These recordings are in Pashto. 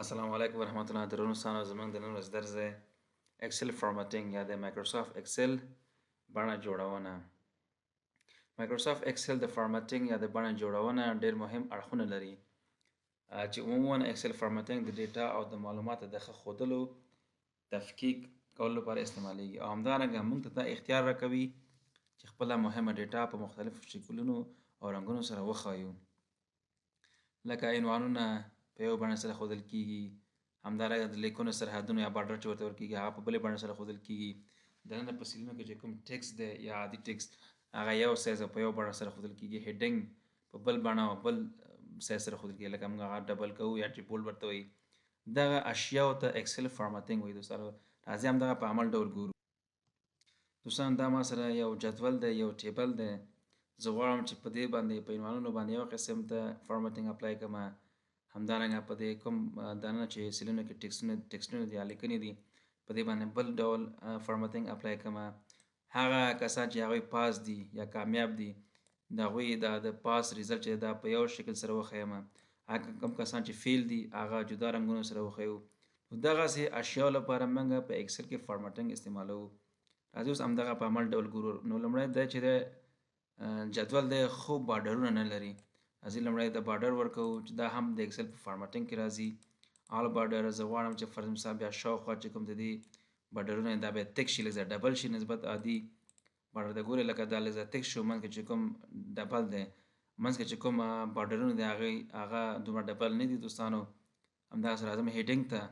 السلام علیکم ورحمۃ الله. درنو دوستانو، زموږ د نن ورځ درس دی اکسل فارمټینګ یا د مایکروسافت اکسل بڼه جوړونه. مایکروسافت اکسل د فارمټینګ یا د بڼه جوړونه ډیر مهم اړخونه لري چې عموما اکسل فارمټینګ د ډیټا او د معلوماتو د ښودلو تفکیک کولو لپاره استعمالیږي او همدارنګه موږ ته دا اختیار راکوي چې خپله مهمه ډیټا په مختلفو شکلونو او رنګونو سره وښایو، لکه عنوانونه په یو بڼه سره ښودل کیږي، همدارنګه د لیکونو سرحدونه یا بارډر چې ورته ورکیږي هغه په بلې بڼه سره ښودل کیږي. دننه په سیلونو کې چې کوم ټیکسټ دی یا عادي ټیکسټ هغه یو سایز په یو بڼه سره ښودل کیږي، هیډینګ په بل بڼه او بل سایز سره ښودل کیږي، لکه موږ هغه ډبل کوو یا ټریپل ورته وایي. دغه اشیاو ته اکسل فارمټینګ وایي. دوستانو راځئ همدغه په عمل ډول ګورو. دوستان دا ما سره یو جدول دی، یو ټیبل دی. زه غواړم چې په دې باندې په عنوانونو باندې یو قسم ته فارمټینګ اپلای کړم، همدارنګه په دې کوم دننه چې سیلونو کې ټیکسټونه دي یا لیکنې دي په دې باندې بل ډول فارمټینګ اپلای کړم. هغه کسان چې هغوی پاس دي یا کامیاب دي د هغوی د پاس ریزلټ چې دا په یو شکل سره وښیم، هغه کوم کسان چې فیل دي هغه جدا رنګونو سره وښیو. دغسې اشیاو لپاره موږ په اکسل کې فارمټینګ استعمالوو. راځئ اوس همدغه په عمل ډول ګورو. نو لومړی دا چې جدول دی خو بارډرونه نه لري. راځئ لومړی د بارډر ورکوو چې دا هم د اکسل په فارمټینګ کې راځي. آل بارډر زه غواړم چې فرض مثال بیا شاوخوا چې کوم د دې بارډرونه دا بیا تک شي، لږ ډبل شي نسبت عادي بارډر ته ګورئ، لکه دا لږ تک شو، منځ کې چې کوم ډبل دی، منځ کې چې کوم بارډرونه دي هغه دومره ډبل نه دي. دوستانو همداسې راځم هیډینګ ته،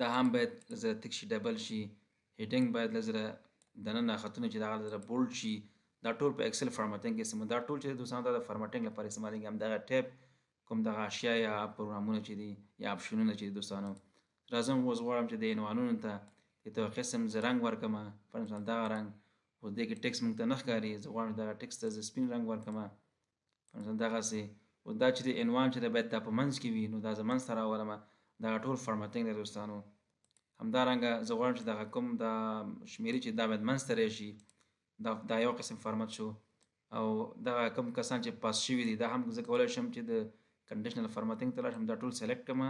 دا هم باید لږ تک شي، ډبل شي. هیډینګ باید لږ دننه خطونه چې هغه لږ بولډ شي. دا ټول په اکسل فارمټینګ کې استعمال، دا ټول چې دوستانو دا د فارمټینګ لپاره استعمالیږي. همدغه ټیب کوم دغه اشیا یا پروګرامونه چې دي یا اپشنونه چې دي دوستانو. راځم اوس غواړم چې د عنوانونو ته یو قسم زه رنګ ورکړم، پر مثال دغه رنګ. اوس دې کې ټکسټ موږ ته نه ښکاري، زه غواړم دغه ټکسټ ته زه سپین رنګ ورکړم، پر مثال دغسې. اوس دا چې د عنوان چې دی باید دا په منځ کې وي، نو دا زه منځ ته راولم. دغه ټول فارمټینګ دی دوستانو. همدارنګه زه غواړم چې دغه کوم دا شمیرې چې دا باید منځ ته راشي، دا یو قسم فارمټ شو. او دغه کوم کسان چې پاس شوي دي دا هم زه کولی شم چې د کنډیشنل فارمټینګ ته لاړ شم، دا ټول سلیکټ کړم،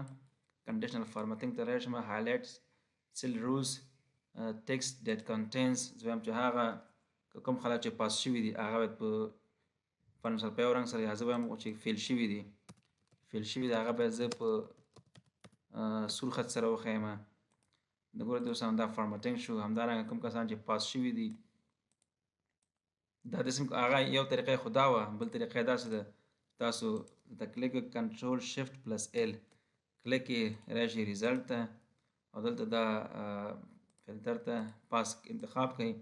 کنډیشنل فارمټینګ ته لاړ شم، هایلایټ سیل روز ټیکسټ دیټ کنټینز. زه وایم چې هغه کوم خلک چې پاس شوي دي هغه باید په مثال په یو رنګ سره، یا زه وایم چې فیل شوي دي هغه باید زه په سور خط سره وښیم. د ګوره دوستانو دا فارمټینګ شو. همدارنګه کوم کسان چې پاس شوي دي دا داسې هغه یو طریقه خو دا وه، بل طریقه یې داسې ده، تاسو د کلیک کنټرول شفټ پلس ال کلیک یې راشي ریزلټ ته، او دلته دا فلټر ته پاس انتخاب کړئ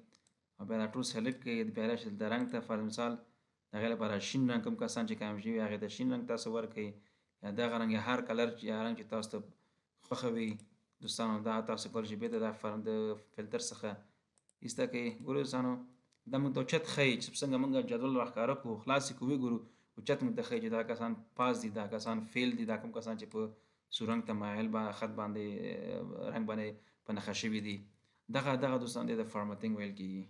او بیا دا ټول سلیکټ کړئ، بیا راشي د رنګ ته، فرض مثال د هغې لپاره شین رنګ کوم کسان چې کامیاب شوي هغې ته شین رنګ تاسو ورکړئ، یا دغه رنګ یا هر کلر یا رنګ چې تاسو ته خوښه وي دوستانو دا تاسو کولی شئ بېرته د فلټر څخه ایسته کړئ. ګورئ دوستانو دا موږ ته اوچت ښیي چې څنګه موږ جدول راښکاره کړو، خلاص یې کړو وګورو، اوچت موږ ته ښیي چې دا کسان پاس دي، دا کسان فیل دي، دا کوم کسان چې په سور رنګ ته مایل خط باندې رنګ باندې په نښه شوي دي. دغه دوستان دی د فارمټینګ ویل کېږي.